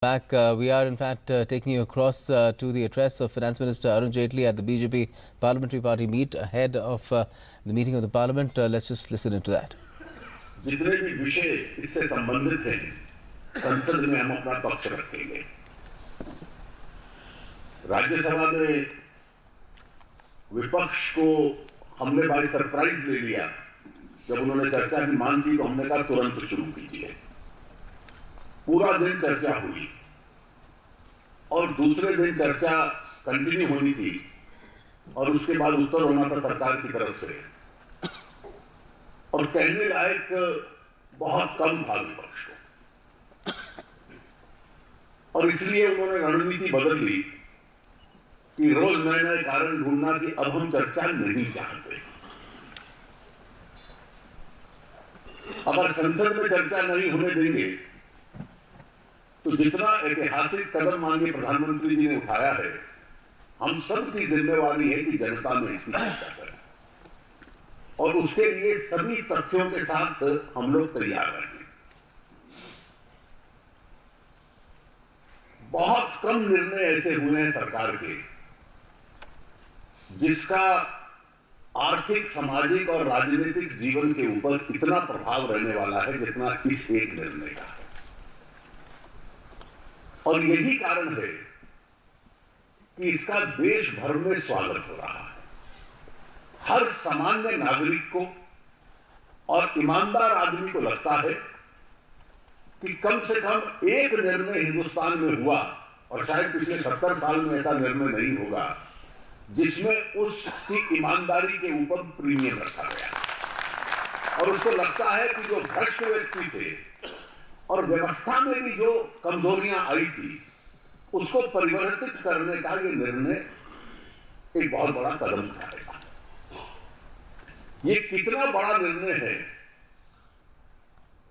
Back, we are in fact taking you across to the address of Finance Minister Arun Jaitley at the BJP Parliamentary Party meet ahead of the meeting of the Parliament. Let's just listen into that. जितने भी विषय इससे संबंधित हैं, संसद में हम अपना पक्ष रखेंगे। राज्यसभा में विपक्ष को हमने बाय सरप्राइज ले लिया। जब उन्होंने चर्चा की मांग की तो हमने कहा तुरंत शुरू कीजिए। पूरा दिन चर्चा हुई और दूसरे दिन चर्चा कंटिन्यू होनी थी और उसके बाद उत्तर होना था सरकार की तरफ से, और कहने लायक बहुत कम था विपक्ष को, और इसलिए उन्होंने रणनीति बदल ली कि रोज नए नए कारण ढूंढना कि अब हम चर्चा नहीं चाहते। अगर संसद में चर्चा नहीं होने देंगे तो जितना ऐतिहासिक कदम माननीय प्रधानमंत्री जी ने उठाया है, हम सब की जिम्मेवारी है कि जनता में इसकी चर्चा करें और उसके लिए सभी तथ्यों के साथ हम लोग तैयार रहेंगे। बहुत कम निर्णय ऐसे हुए हैं सरकार के जिसका आर्थिक, सामाजिक और राजनीतिक जीवन के ऊपर इतना प्रभाव रहने वाला है जितना इस एक निर्णय का है। और यही कारण है कि इसका देश भर में स्वागत हो रहा है। हर सामान्य नागरिक को और ईमानदार आदमी को लगता है कि कम से कम एक निर्णय हिंदुस्तान में हुआ, और शायद पिछले 70 साल में ऐसा निर्णय नहीं होगा जिसमें उसकी ईमानदारी के ऊपर प्रीमियम रखा गया। और उसको लगता है कि जो भ्रष्ट व्यक्ति थे और व्यवस्था में भी जो कमजोरियां आई थी उसको परिवर्तित करने का ये निर्णय एक बहुत बड़ा कदम उठाएगा। ये कितना बड़ा निर्णय है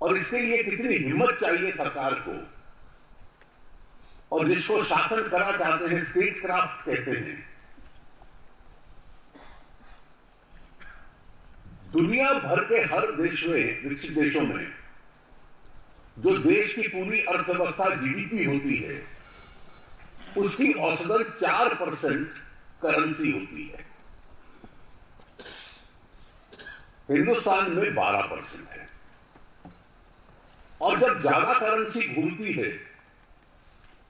और इसके लिए कितनी हिम्मत चाहिए सरकार को, और जिसको शासन करा चाहते हैं, स्टेट क्राफ्ट कहते हैं। दुनिया भर के हर देश में, विकसित देशों में जो देश की पूरी अर्थव्यवस्था जीडीपी होती है उसकी औसतन 4% करेंसी होती है। हिंदुस्तान में 12% है, और जब ज्यादा करेंसी घूमती है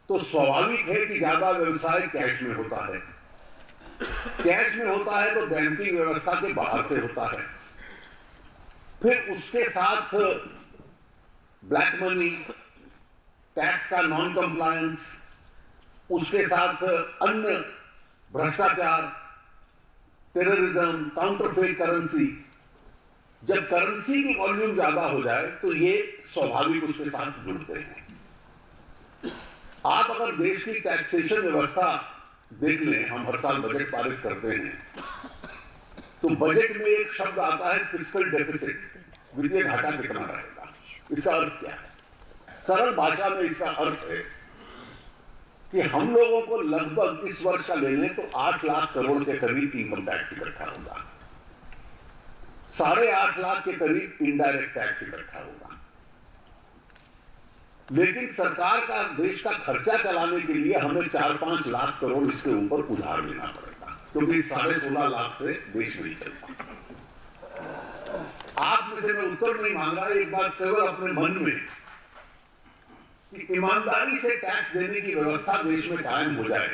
तो स्वाभाविक है कि ज्यादा व्यवसाय कैश में होता है। कैश में होता है तो बैंकिंग व्यवस्था के बाहर से होता है, फिर उसके साथ ब्लैक मनी, टैक्स का नॉन कंप्लायंस, उसके साथ अन्य भ्रष्टाचार, टेररिज्म, काउंटरफेट करेंसी। जब करेंसी की वॉल्यूम ज्यादा हो जाए तो ये स्वाभाविक उसके साथ जुड़ते हैं। आप अगर देश की टैक्सेशन व्यवस्था देख लें, हम हर साल बजट पारित करते हैं तो बजट में एक शब्द आता है फिस्कल डेफिसिट, वित्तीय घाटा कितना रहेगा। इसका अर्थ क्या है? सरल भाषा में इसका अर्थ है कि हम लोगों को लगभग इस वर्ष का ले लें तो 8 लाख करोड़ के करीब इनकम टैक्स इकट्ठा होगा, 8.5 लाख के करीब इनडायरेक्ट टैक्स इकट्ठा होगा। लेकिन सरकार का, देश का खर्चा चलाने के लिए हमें 4-5 लाख करोड़ इसके ऊपर उधार लेना पड़ेगा, क्योंकि 16.5 लाख से देश नहीं चलता। आप में से मैं उत्तर नहीं मांग रहा, एक बात केवल अपने मन में कि ईमानदारी से टैक्स देने की व्यवस्था देश में कायम हो जाए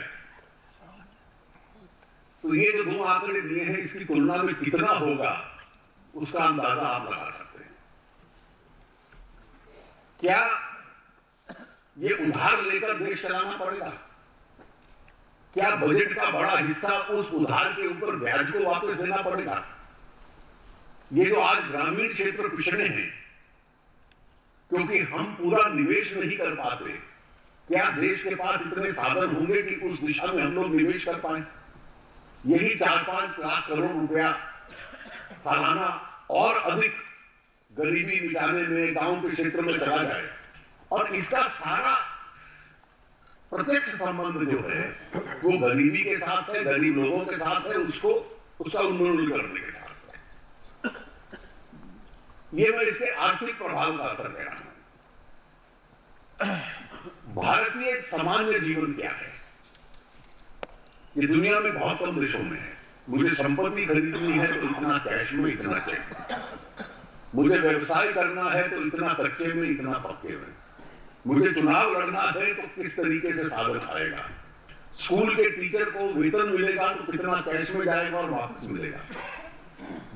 तो ये जो 2 आंकड़े दिए हैं इसकी तुलना में कितना होगा उसका अंदाजा आप लगा सकते हैं। क्या ये उधार लेकर देश चलाना पड़ेगा? क्या बजट का बड़ा हिस्सा उस उधार के ऊपर ब्याज को वापस देना पड़ेगा? ये जो आज ग्रामीण क्षेत्र पिछड़े हैं क्योंकि हम पूरा निवेश नहीं कर पाते, क्या देश के पास इतने साधन होंगे कि उस दिशा में हम लोग निवेश कर पाए? यही 4-5 लाख करोड़ रुपया सालाना और अधिक गरीबी मिटाने में गांव के क्षेत्र में चला जाए, और इसका सारा प्रत्यक्ष संबंध जो है वो गरीबी के साथ है, गरीब लोगों के साथ है, उसका उन्मूलन करने के साथ है। ये मैं इसके आर्थिक प्रभाव का असर कह रहा हूं। भारतीय सामान्य जीवन क्या है? ये दुनिया में बहुत कम देशों में है। मुझे संपत्ति खरीदनी है तो इतना कैश में, इतना चेक में। मुझे व्यवसाय करना है तो इतना कच्चे में, इतना पक्के में। मुझे चुनाव लड़ना है तो किस तरीके से साधन आएगा। स्कूल के टीचर को वेतन मिलेगा तो कितना कैश में जाएगा और वापस मिलेगा।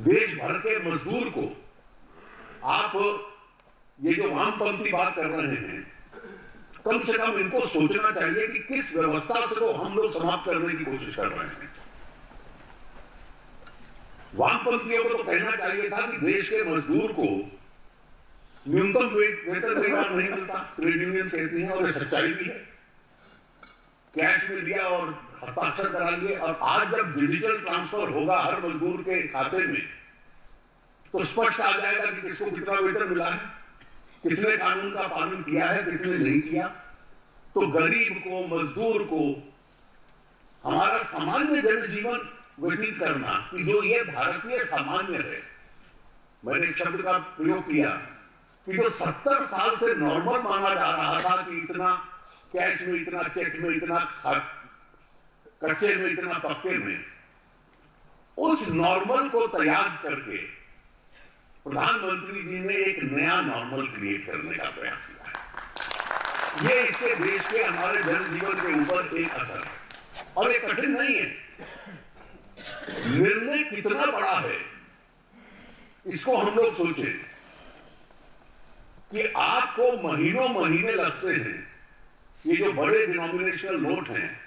देश भर के मजदूर को आप ये जो वामपंथी बात कर रहे हैं, कम से कम इनको सोचना चाहिए कि किस व्यवस्था से को हम लोग समाप्त करने की कोशिश कर रहे हैं। वामपंथियों को तो कहना चाहिए था कि देश के मजदूर को न्यूनतम वेतन कई बार नहीं मिलता, ट्रेड यूनियन कहती हैं, और ये सच्चाई भी है। कैश में लिया और हस्ताक्षर करा लिए, और आज जब डिजिटल ट्रांसफर होगा हर मजदूर के खाते में, तो स्पष्ट आ जाएगा कि किसको कितना वेतन मिला है, किसने कानून का पालन किया है, किसने नहीं किया। तो गरीब को, मजदूर को, हमारा सामान्य जनजीवन व्यतीत करना कि जो ये भारतीय सामान्य है, मैंने एक शब्द का प्रयोग किया कि जो 70 साल से नॉर्मल माना जा रहा था कि इतना कैश में, इतना चेक में, इतना कच्चे में, इतना पक्के में, उस नॉर्मल को त्याग करके प्रधानमंत्री जी ने एक नया नॉर्मल क्रिएट करने का प्रयास किया है। ये इसके देश के, हमारे जनजीवन के ऊपर एक असर है, और ये कठिन नहीं है। निर्णय कितना बड़ा है इसको हम लोग सोचें कि आपको महीनों महीने लगते हैं। ये जो बड़े डिनोमिनेशनल नोट हैं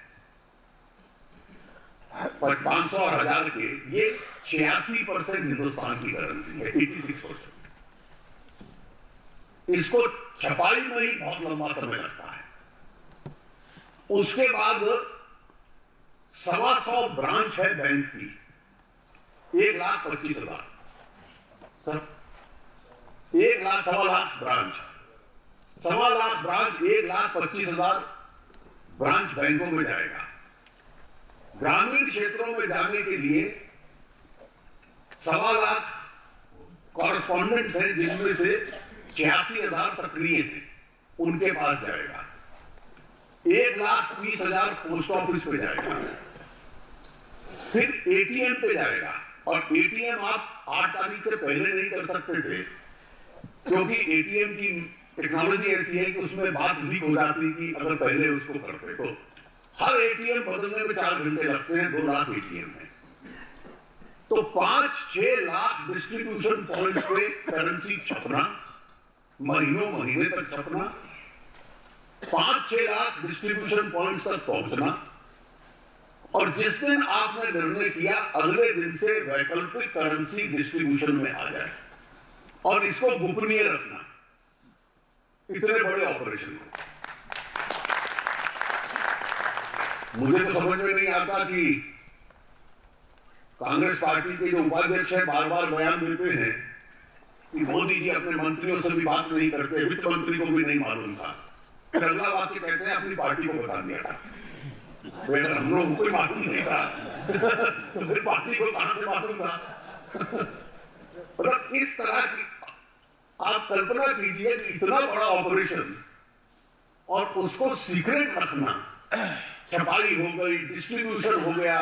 500 और 1000 के, ये 86% हिंदुस्तान की करेंसी है, 86%। इसको छपाई में ही बहुत लंबा समय लगता है। उसके बाद 125 ब्रांच है बैंक की, 1,25,000 सर, 1,00,000 ब्रांच, 1,25,000 ब्रांच, 1,25,000 ब्रांच बैंकों में जाएगा। ग्रामीण क्षेत्रों में जाने के लिए 1,25,000 कॉरेस्पॉन्डेंट्स हैं, जिनमें से 86,000 सक्रिय थे, उनके पास जाएगा। 1,30,000 पोस्ट ऑफिस पे जाएगा, फिर एटीएम पे जाएगा। और एटीएम आप 8 तारीख से पहले नहीं कर सकते थे, क्योंकि एटीएम की टेक्नोलॉजी ऐसी है कि उसमें बात लीक हो जाती कि अगर पहले उसको करते तो। हर एटीएम बदलने में 4 घंटे लगते हैं, 2 लाख एटीएम है, तो 5-6 लाख डिस्ट्रीब्यूशन पॉइंट पे करेंसी छपना, महीनों महीने तक छपना, 5-6 लाख डिस्ट्रीब्यूशन पॉइंट्स तक पहुंचना, और जिस दिन आपने निर्णय किया अगले दिन से वैकल्पिक करेंसी डिस्ट्रीब्यूशन में आ जाए, और इसको गोपनीय रखना। इतने बड़े ऑपरेशन को मुझे तो समझ में नहीं आता कि कांग्रेस पार्टी के जो उपाध्यक्ष हैं बार बार बयान देते हैं कि मोदी जी अपने मंत्रियों से भी बात नहीं करते, वित्त मंत्री को भी नहीं मालूम था। फिर अगला बात कहते हैं अपनी पार्टी को बता दिया था। तो अगर हम लोगों को मालूम नहीं था तो फिर पार्टी को कहां से मालूम था? मतलब इस तरह की आप कल्पना कीजिए कि इतना बड़ा ऑपरेशन, और उसको सीक्रेट रखना। छपाई हो गई, डिस्ट्रीब्यूशन हो गया,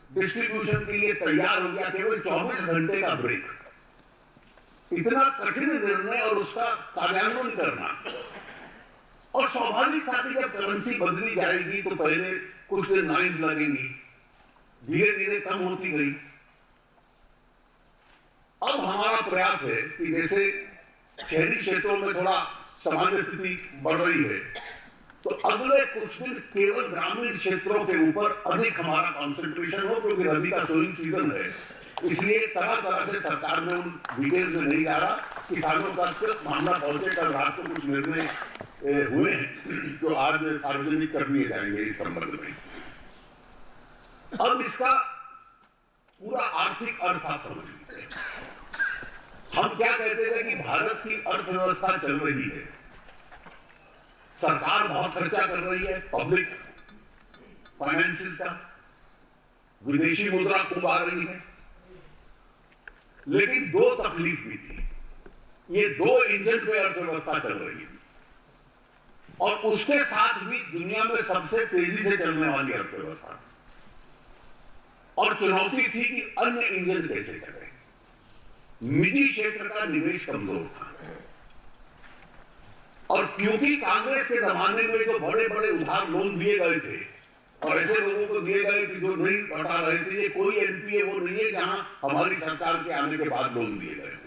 डिस्ट्रीब्यूशन के लिए तैयार हो गया, केवल 24 घंटे का ब्रेक। इतना कठिन निर्णय और उसका कार्यान्वयन करना। और स्वाभाविक था कि जब करेंसी बदली जाएगी तो पहले कुछ दिन लाइन्स लगेंगी, धीरे धीरे कम होती गई। अब हमारा प्रयास है कि जैसे शहरी क्षेत्रों में थोड़ा सामान्य स्थिति बढ़ रही है, तो अगले कुछ दिन केवल ग्रामीण क्षेत्रों के ऊपर अधिक हमारा कंसंट्रेशन हो, क्योंकि रबी का सोइंग सीजन है। इसलिए तरह तरह से सरकार में उन डिटेल में नहीं जा रहा। किसानों तक मामला पहुंचे, कल रात को कुछ निर्णय हुए हैं जो आज सार्वजनिक कर दिए जाएंगे इस संबंध में। अब इसका पूरा आर्थिक अर्थ आप समझ लीजिए। हम क्या कहते थे कि भारत की अर्थव्यवस्था चल रही है, सरकार बहुत खर्चा कर रही है, पब्लिक फाइनेंसेस का, विदेशी मुद्रा खूब आ रही है। लेकिन 2 तकलीफ भी थी। ये 2 इंजन पे अर्थव्यवस्था चल रही है, और उसके साथ भी दुनिया में सबसे तेजी से चलने वाली अर्थव्यवस्था, और चुनौती थी कि अन्य इंजन कैसे चले। निजी क्षेत्र का निवेश कमजोर था, और क्योंकि कांग्रेस के जमाने में जो बड़े बड़े उधार लोन दिए गए थे और ऐसे लोगों को दिए गए कि जो नहीं लौटा रहे थे, ये कोई एनपीए वो नहीं है जहां हमारी सरकार के आने के बाद लोन दिए गए,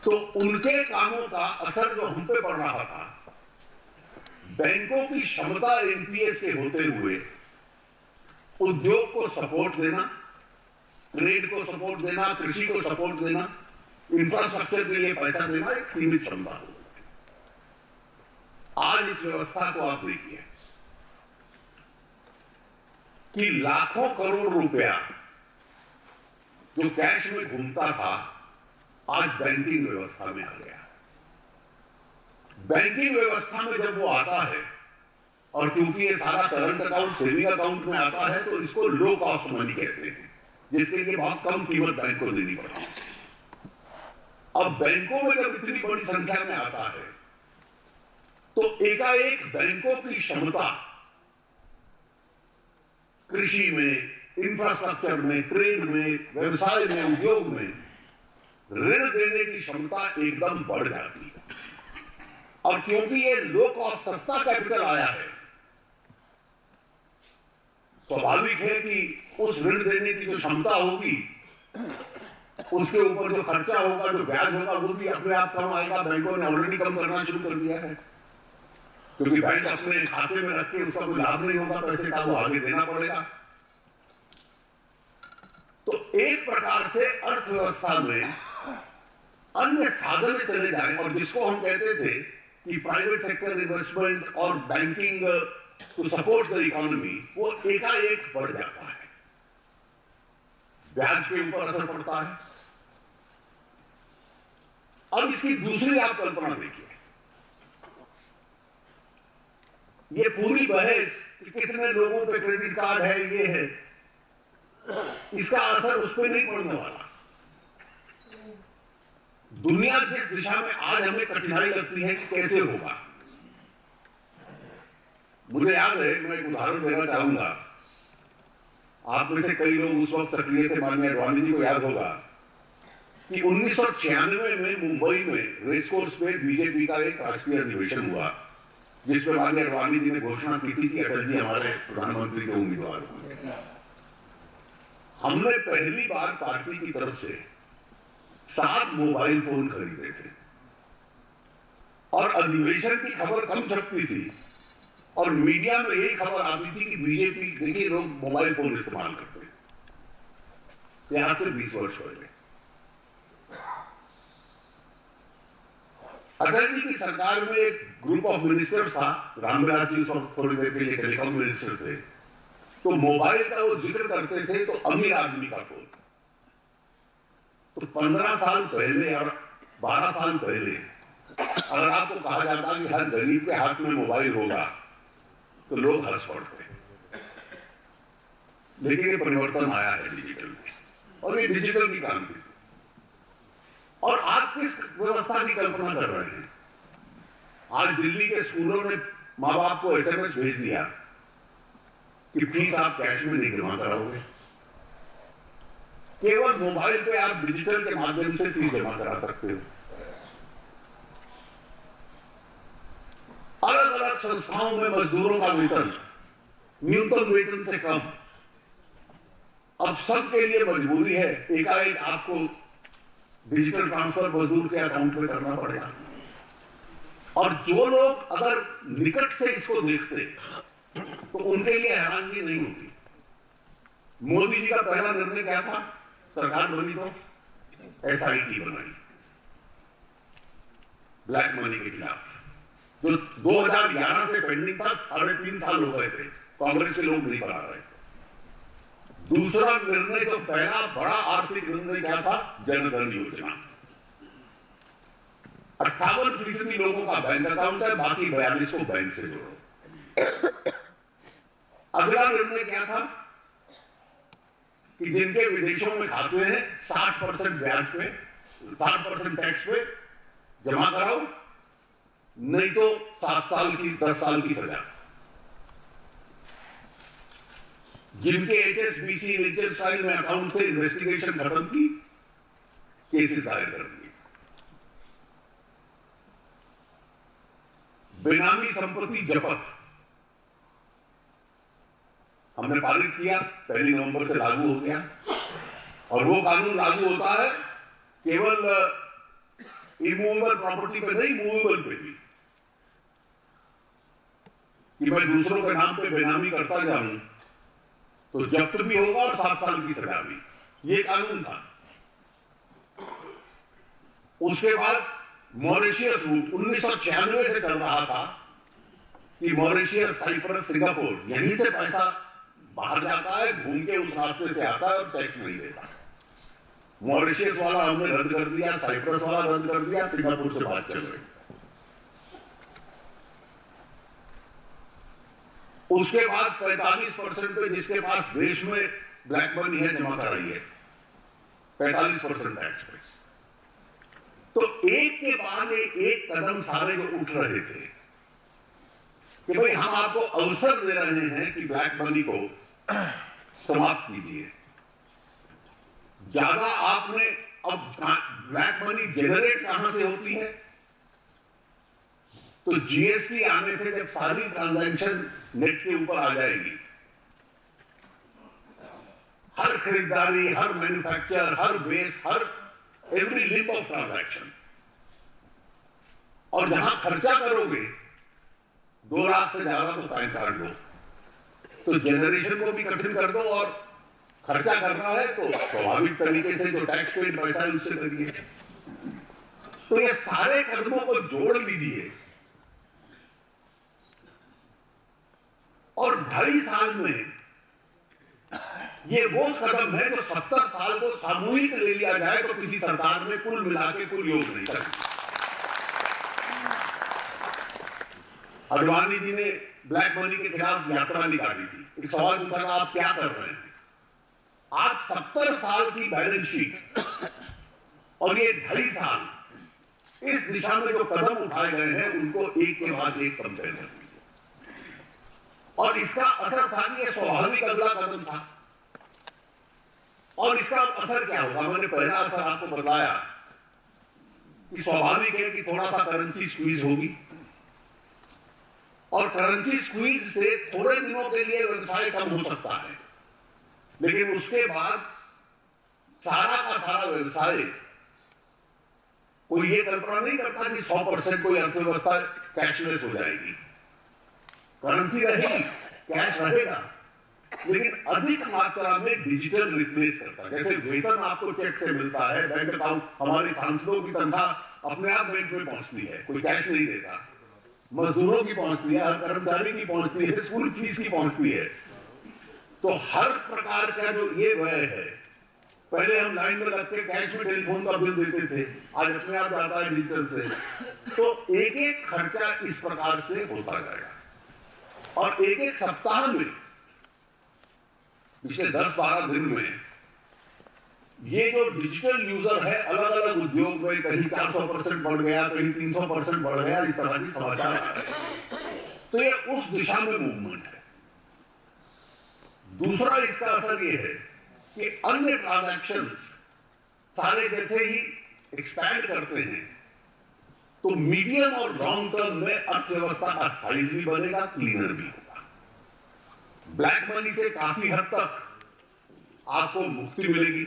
तो उनके कामों का असर जो हम पे पड़ रहा था, बैंकों की क्षमता एनपीएस के होते हुए उद्योग को सपोर्ट देना, ट्रेड को सपोर्ट देना, कृषि को सपोर्ट देना, इंफ्रास्ट्रक्चर के लिए पैसा देना एक सीमित क्षमता हो। आज इस व्यवस्था को आप देखिए कि लाखों करोड़ रुपया जो कैश में घूमता था आज बैंकिंग व्यवस्था में आ गया। बैंकिंग व्यवस्था में जब वो आता है, और क्योंकि ये सारा करंट अकाउंट सेविंग अकाउंट में आता है, तो इसको लो कॉस्ट मनी कहते हैं, जिसके लिए बहुत कम कीमत बैंक को देनी पड़ती है। अब बैंकों में जब इतनी बड़ी संख्या में आता है, तो एकाएक बैंकों की क्षमता कृषि में, इंफ्रास्ट्रक्चर में, ट्रेड में, व्यवसाय में, उद्योग में ऋण देने की क्षमता एकदम बढ़ जाती है। और क्योंकि ये लो कॉस्ट सस्ता कैपिटल आया है, स्वाभाविक है कि उस ऋण देने की जो क्षमता होगी, उसके ऊपर जो खर्चा होगा, जो ब्याज होगा, वो भी अपने आप कम आएगा। बैंकों ने ऑलरेडी कम करना शुरू कर दिया है, क्योंकि बैंक अपने खाते में रख के उसका कोई लाभ नहीं होगा पैसे का, वो आगे देना पड़ेगा। तो एक प्रकार से अर्थव्यवस्था में अन्य साधन चले जाए, और जिसको हम कहते थे कि प्राइवेट सेक्टर इन्वेस्टमेंट और banking to support the economy, वो एकाएक बढ़ जाता है, ब्याज के ऊपर असर पड़ता है। अब इसकी दूसरी आप कल्पना देखिए, ये पूरी बहस कि कितने लोगों पे क्रेडिट कार्ड है, ये है, इसका असर उस पर नहीं पड़ने वाला। दुनिया जिस दिशा में आज हमें कठिनाई लगती है कि कैसे होगा, मुझे याद है, मैं एक उदाहरण देना चाहूंगा। आप में से कई लोग उस वक्त सक्रिय थे, माननीय अडवाणी जी को याद होगा कि 1996 में मुंबई में रेसकोर्स पे बीजेपी का एक राष्ट्रीय अधिवेशन हुआ, जिसमें माननीय अडवाणी जी ने घोषणा की थी कि अटल जी हमारे प्रधानमंत्री के उम्मीदवार होंगे। हमने पहली बार पार्टी की तरफ से 7 मोबाइल फोन खरीदे थे, और अधिवेशन की खबर कम छपती थी, और मीडिया में यही खबर आती थी कि बीजेपी, देखिए लोग मोबाइल फोन इस्तेमाल करते हैं। ये आज से 20 वर्ष पहले अटल जी की सरकार में एक ग्रुप ऑफ मिनिस्टर्स था, रामविलास जी उस वक्त थोड़ी देर के लिए टेलीकॉम मिनिस्टर थे, तो मोबाइल का वो जिक्र करते थे तो अमीर आदमी का फोन। तो 15 साल पहले और 12 साल पहले अगर आपको कहा जाता कि हर गरीब के हाथ में मोबाइल होगा, तो लोग हंस पड़ते। लेकिन ये परिवर्तन आया है डिजिटल में, और ये डिजिटल की क्रांति थी। और आप किस व्यवस्था की कल्पना कर रहे हैं? आज दिल्ली के स्कूलों ने माँ बाप को एसएमएस भेज दिया कि फीस आप कैश में नहीं जमा कराओगे, केवल मोबाइल पे आप डिजिटल के माध्यम से फीस जमा करा सकते हो। अलग अलग संस्थाओं में मजदूरों का वेतन न्यूनतम वेतन से कम, अब सबके लिए मजबूरी है एकाएक आपको डिजिटल ट्रांसफर मजदूर के अकाउंट में करना पड़ेगा। और जो लोग अगर निकट से इसको देखते तो उनके लिए हैरानगी नहीं होती। मोदी जी का पहला निर्णय क्या था? सरकार बनी तो एसआईटी बनाई ब्लैक मनी के खिलाफ, जो 2011 से पेंडिंग था। 3.5 साल हो गए थे, कांग्रेस के लोग नहीं करा रहे। दूसरा निर्णय, जो पहला बड़ा आर्थिक निर्णय क्या था? जनधन योजना। 58% लोगों का बैंक अकाउंट है, बाकी 42 को बैंक से जोड़ो। अगला निर्णय क्या था कि जिनके विदेशों में खाते हैं 60% ब्याज पे, 60% टैक्स पे जमा कराओ, नहीं तो 7 साल की 10 साल की सजा। जिनके HSBC स्टाइल में अकाउंट थे, इन्वेस्टिगेशन खत्म की, केसेस दायर कर दिए। बेनामी संपत्ति जब्त हमने पारित किया, 1 नवंबर से लागू हो गया। और वो कानून लागू होता है केवल इमूवेबल प्रॉपर्टी पे नहीं, मूवेबल पे भी। कि मैं दूसरों के नाम पे बेनामी करता जाऊं तो जब्त भी होगा और 7 साल की सजा भी। ये कानून था। उसके बाद मॉरिशियस रूट 1996 से चल रहा था कि मॉरिशियस, साइप्रस, सिंगापुर, यहीं से पैसा बाहर जाता है, घूम के उस रास्ते से आता है और टैक्स नहीं देता। मॉरिशियस वाला हमने रद्द कर दिया, साइप्रस वाला रद्द कर दिया, सिंगापुर से बात चल रही। उसके बाद 45% पे जिसके पास देश में ब्लैक मनी है जमा कराई है, 45% टैक्स पे। तो एक के बाद एक कदम सारे जो उठ रहे थे कि भाई हम आपको अवसर दे रहे हैं कि ब्लैक मनी को समाप्त कीजिए। ज्यादा आपने अब ब्लैक मनी जनरेट कहां से होती है? तो जीएसटी आने से जब सारी ट्रांजैक्शन नेट के ऊपर आ जाएगी, हर खरीदारी, हर मैन्युफैक्चर, हर बेस, हर एवरी लिंक ऑफ ट्रांजैक्शन, और जहां खर्चा करोगे 2 लाख से ज्यादा तो पैन कार्ड लो, तो जनरेशन को भी कठिन कर दो, और खर्चा करना है तो स्वाभाविक तरीके से जो टैक्स पेड पैसा है उससे करिए। तो ये सारे कदमों को जोड़ लीजिए और 2.5 साल में ये वो कदम है जो 70 साल को सामूहिक ले लिया जाए तो किसी सरकार में कुल मिला के कुल योग नहीं करती। अडवाणी जी ने ब्लैक मनी के खिलाफ यात्रा निकाली थी। एक सवाल पूछा था, आप क्या कर रहे हैं? आज 70 साल की बैलेंस शीट और ये 2.5 साल इस दिशा में जो कदम उठाए गए हैं उनको एक के बाद एक कंपेयर कर दीजिए। और इसका असर था कि ये स्वाभाविक अगला कदम था। और इसका असर क्या होगा? मैंने पहला असर आपको बताया कि स्वाभाविक है कि थोड़ा सा करेंसी स्क्वीज होगी, और करेंसी स्क्वीज से थोड़े दिनों के लिए व्यवसाय कम हो सकता है, लेकिन उसके बाद सारा का सारा व्यवसाय, कोई ये कल्पना नहीं करता कि 100% कोई अर्थव्यवस्था कैशलेस हो जाएगी। करेंसी रहेगी, कैश रहेगा, लेकिन अधिक मात्रा में डिजिटल रिप्लेस करता है। जैसे वेतन आपको चेक से मिलता है, बैंक अकाउंट, हमारे सांसदों की तनख्वाह अपने आप बैंक में पहुंचती है, कोई कैश नहीं देता। मजदूरों की पहुंचती है, हर कर्मचारी की पहुंचती है, स्कूल फीस की पहुंचती है। तो हर प्रकार का जो ये व्यय है, पहले हम लाइन में लग के कैश में टेलीफोन का बिल देते थे, आज अपने आप जाता है डिजिटल से। तो एक एक खर्चा इस प्रकार से होता जाएगा, और एक एक सप्ताह में, पिछले 10-12 दिन में, ये जो डिजिटल यूजर है अलग अलग उद्योग में कहीं 400% बढ़ गया, कहीं 300% बढ़ गया, इस तरह की समाचार आ रहे हैं। तो ये उस दिशा में मूवमेंट है। दूसरा इसका असर ये है कि अन्य ट्रांजैक्शंस सारे जैसे ही एक्सपैंड करते हैं, तो मीडियम और लॉन्ग टर्म में अर्थव्यवस्था का साइज भी बनेगा, क्लीनर भी होगा। ब्लैक मनी से काफी हद तक आपको मुक्ति मिलेगी।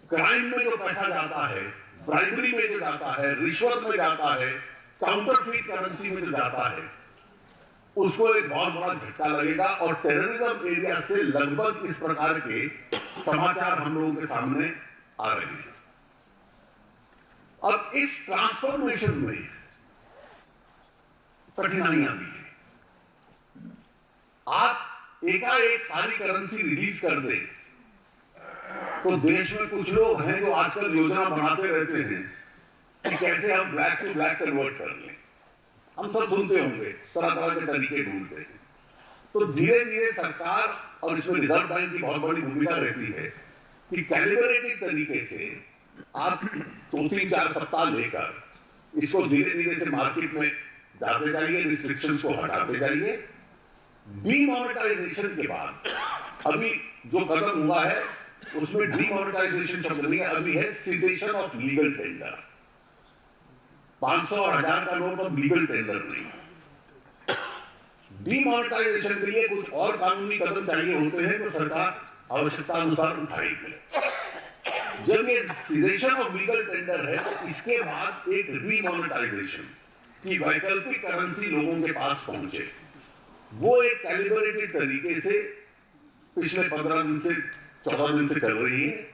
क्राइम में जो पैसा जाता है, ब्राइबरी में जो जाता है, रिश्वत में जाता है, काउंटरफीट करेंसी में जो जाता है, उसको एक बहुत बड़ा झटका लगेगा। और टेररिज्म एरिया से लगभग इस प्रकार के समाचार हम लोगों के सामने आ रहे हैं। अब इस ट्रांसफॉर्मेशन में कठिनाइयां भी हैं। आप एकाएक सारी करेंसी रिलीज कर दें तो देश में कुछ लोग हैं जो आजकल योजना बनाते रहते हैं कि कैसे हम ब्लैक टू ब्लैक कन्वर्ट कर लें। हम सब सुनते होंगे, तरह तरह के तरीके ढूंढते हैं। तो धीरे धीरे सरकार, और इसमें रिजर्व बैंक की बहुत बड़ी भूमिका रहती है, कि कैलिब्रेटेड तरीके से आप 2-3-4 सप्ताह लेकर इसको धीरे धीरे से मार्केट में जाते जाइए, रिस्ट्रिक्शंस को हटाते जाइए। डीमोनेटाइजेशन के बाद अभी जो कदम हुआ है उसमें डीमोनेटाइजेशन शब्द नहीं है, अभी है सीजेशन ऑफ लीगल टेंडर। 500 और 1000 का नोट अब लीगल टेंडर नहीं। डीमोनेटाइजेशन के लिए कुछ और कानूनी कदम चाहिए होते हैं तो सरकार आवश्यकता अनुसार उठाएगी। जब ये सीजेशन ऑफ लीगल टेंडर है तो इसके बाद एक रीमोनेटाइजेशन की वैकल्पिक करेंसी लोगों के पास पहुंचे, वो एक कैलिब्रेटेड तरीके से पिछले 15 दिन से 14 दिन से चल रही है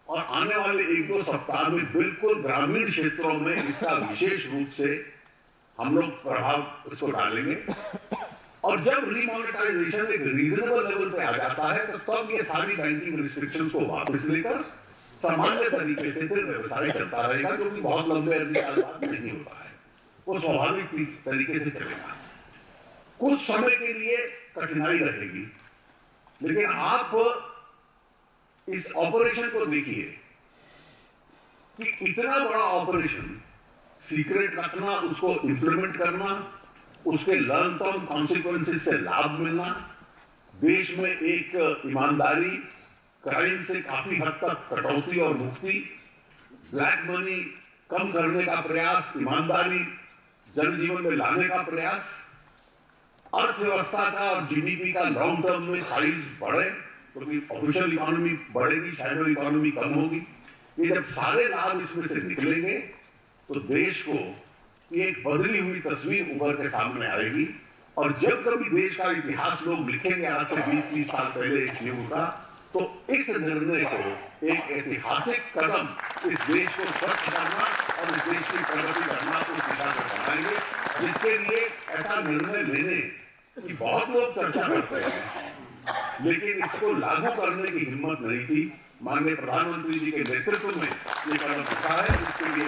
और आने वाले 1-2 सप्ताह में बिल्कुल ग्रामीण क्षेत्रों में इसका विशेष रूप से हम लोग प्रभाव इसको डालेंगे। और जब रीमोनेटाइजेशन एक रीजनेबल लेवल पे आ जाता है तो तब ये सारी बैंकिंग रिस्ट्रिक्शंस को वापस लेकर सामान्य तरीके से फिर व्यवसाय चलता रहेगा, क्योंकि बहुत लंबे अर्जे का बात नहीं होता है, वो स्वाभाविक तरीके से चलेगा। कुछ समय के लिए कठिनाई रहेगी, लेकिन आप इस ऑपरेशन को देखिए कि इतना बड़ा ऑपरेशन सीक्रेट रखना, उसको इंप्लीमेंट करना, उसके लॉन्ग टर्म कॉन्सिक्वेंसेस से लाभ मिलना, देश में एक ईमानदारी, क्राइम से काफी हद तक कटौती और मुक्ति, ब्लैक मनी कम करने का प्रयास, ईमानदारी जनजीवन में लाने का प्रयास, अर्थव्यवस्था का और जीडीपी का लॉन्ग टर्म में साइज बढ़े, क्योंकि ऑफिशियल इकोनॉमी बढ़ेगी, शैडो इकोनॉमी कम होगी। ये जब सारे लाभ इसमें से निकलेंगे तो देश को एक बदली हुई तस्वीर उभर के सामने आएगी। और जब कभी देश का इतिहास लोग लिखेंगे आज से 20-30 साल पहले इस युग का, तो इस निर्णय को एक ऐतिहासिक कदम इस देश को स्वच्छ करना और इस देश की प्रगति करना को दिशा में बनाएंगे, जिसके लिए ऐसा निर्णय लेने की बहुत लोग चर्चा करते हैं, लेकिन इसको लागू करने की हिम्मत नहीं थी। माननीय प्रधानमंत्री जी के नेतृत्व में ये कदम उठा है, इसके लिए